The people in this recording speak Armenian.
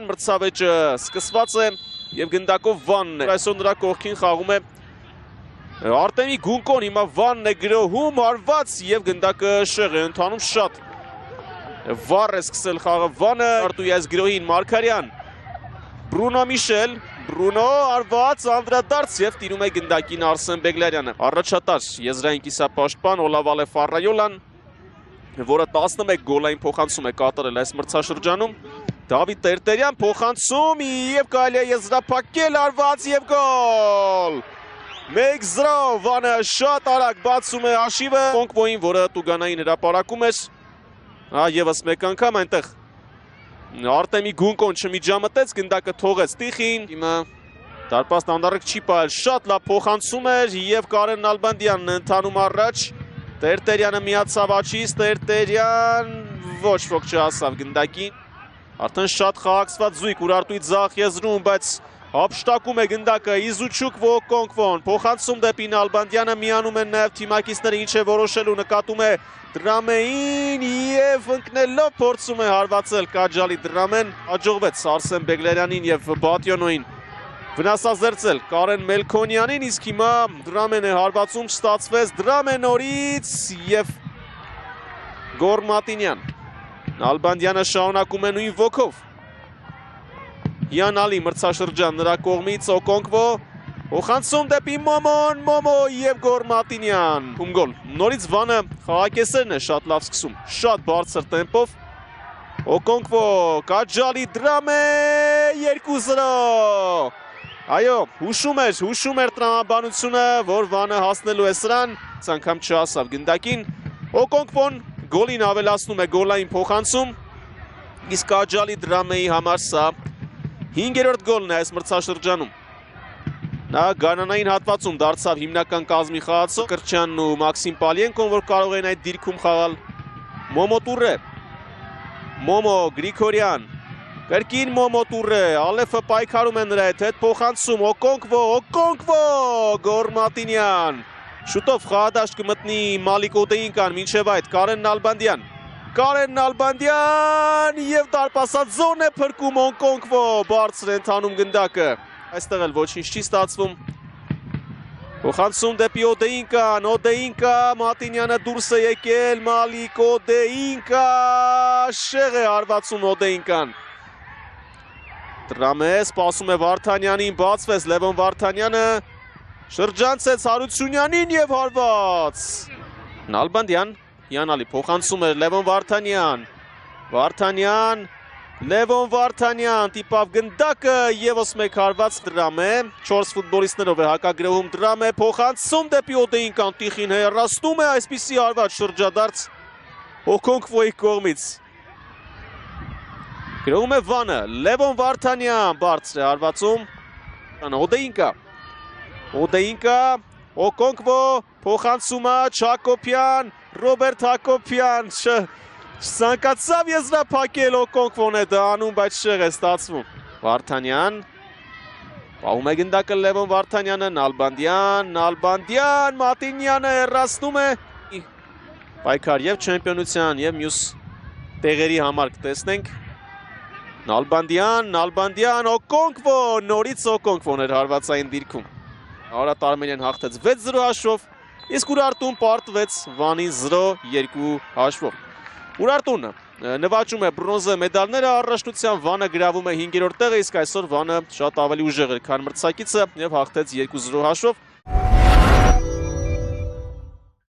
Մրցավեճը սկսված է և գնդակով Վանն է, այսօր նրա կողքին խաղում է Արտեմի Գունկոն, հիմա Վանն է գրոհում, արված և գնդակը շեղ է ընթանում շատ վառ է սկսել խաղը Վանը, արտույի այս գրոհին Մարգարյան, Բրունո Միշել, Բրունո արված, անդրադարձ և տիրում է գնդակին Արսեն Բեգլարյանը, առաջատար եզրային կիսապաշտպան Օլավալե Ֆարրայոլան, որը 11 գոլային փոխանցում է կատարել այս մրցաշրջանում, Դավիթ Տերտերյան փոխանցում և կարելի է եզրափակել արված և գոլ 1-0 Վանը շատ արագ բացում է հաշիվը Կոնկվոյին, որը տուգանային հրապարակում էր ևս մեկ անգամ այնտեղ Արտեմի Գունկոն չմիջամտեց, գնդակը թողեց Տիխին, իմը դարպասն անդառիկ չի պահել, շատ լավ փոխանցում էր և Կարեն Նալբանդյանն ընթանում առաջ, Տերտերյանը միացավ աչից, Տերտերյան ոչ ոք չհասավ գնդակին, արդեն շատ խաղաղացված զույգ Ուրարտուի ձախ եզրում, բայց հափշտակում է գնդակը Իզուչուկ Կոնկվոն, փոխանցում դեպի Նալբանդյանը, միանում են նաև թիմակիցները, ինչ է որոշելու, նկատում է Դրամեին և ընկնելով փորձում է հարվածել Կաջալի Դրամեն, հաջողվեց Արսեն Բեգլարյանին և Բատյոնոյին վնասազերծել Կարեն Մելքոնյանին, իսկ հիմա Դրամեն է հարվածում, չստացվեց Դրամեն նորից և Գոր Մատինյան, Նալբանդյանը շարունակում է նույն ոգով, հիանալի մրցաշրջան նրա կողմից Օկոնկվո, փոխանցում դեպի Մոմոն, Մոմո և Գոր Մատինյան, գոլ, նորից Վանը խաղակեսերն է շատ լավ սկսում, շատ բարձր տեմպով, Օկոնկվո, Կաջալի Դրամե, 2-0, այո, հուշում էր տրամաբանությունը, որ Վանը հասնելու է սրան, այս անգամ չհասավ գնդակին, Օկոնկվոն գոլին ավելացնում է գոլային փոխանցում, իսկ Կաջալի Դրամեի համար սա 5-րդ գոլն է այս մրցաշրջանում, նա գարնանային հատվածում դարձավ հիմնական կազմի խաղացող Կրչյանն ու Մաքսիմ Պալիենկոն, որ կարող են այդ դիրքում խաղալ, Մոմո Տուրե, Մոմո Գրիգորյան, կրկին Մոմո Տուրե, Ալեֆը պայքարում է նրա հետ փոխանցում, Օկոնկվո, Գոր Մատինյան, շուտով խաղադաշտ կմտնի Մալիկ Օդեինկան, մինչև այդ Կարեն Նալբանդյան և դարպասաձոն է փրկում Օկոնկվո, բարձր է ընթանում գնդակը, այստեղ էլ ոչինչ չի ստացվում, փոխանցում դեպի Օդեինկան, Օդեինկա, Մատինյանը դուրս է եկել, Մալիկ Օդեինկա, շեղ է հարվածում Օդեինկան, Դրամե սպասում է Վարդանյանին, բացվեց Լևոն Վարդանյանը, շրջանցեց Հարությունյանին և հարված, Նալբանդյան, հիանալի փոխանցում էր Լևոն Վարդանյան, Լևոն Վարդանյան, տիպավ գնդակը, ևս մեկ հարված Դրամե, 4 ֆուտբոլիստներով է հակագրոհում Դրամե, փոխանցում դեպի Օդեինկան, Տիխին հեռացնում է այսպիսի հարված շրջադարձ Օկոնկվոյի կողմից, գրոհում է Վանը, Լևոն Վարդանյան, բարձր է հարվածում, Օդեինկա, Օկոնկվո, փոխանցումը, Հակոբյան, Ռոբերտ Հակոբյան, չցանկացավ եզրափակել Օկոնկվոն է դա անում, բայց շեղ է ստացվում, Վարդանյան, պահում է գնդակը Լևոն Վարդանյանը, Նալբանդյան, Մատինյանը հեռացնում է, պայքար և չեմպիոնության և մյուս տեղերի համար կտեսնենք, Նալբանդյան, Օկոնկվո, նորից Օկոնկվոն էր հարվածային դիրքում, Արարատ Արմենիան հաղթեց 6-0 հաշվով, իսկ Ուրարտուն պարտվեց Վանին 0-2 հաշվով, Ուրարտունը նվաճում է բրոնզե մեդալները, առաջնության Վանը գրավում է 5-րդ տեղը, իսկ այսօր Վանը շատ ավելի ուժեղ էր, քան մրցակիցը և հաղթեց 2-0 հաշվով,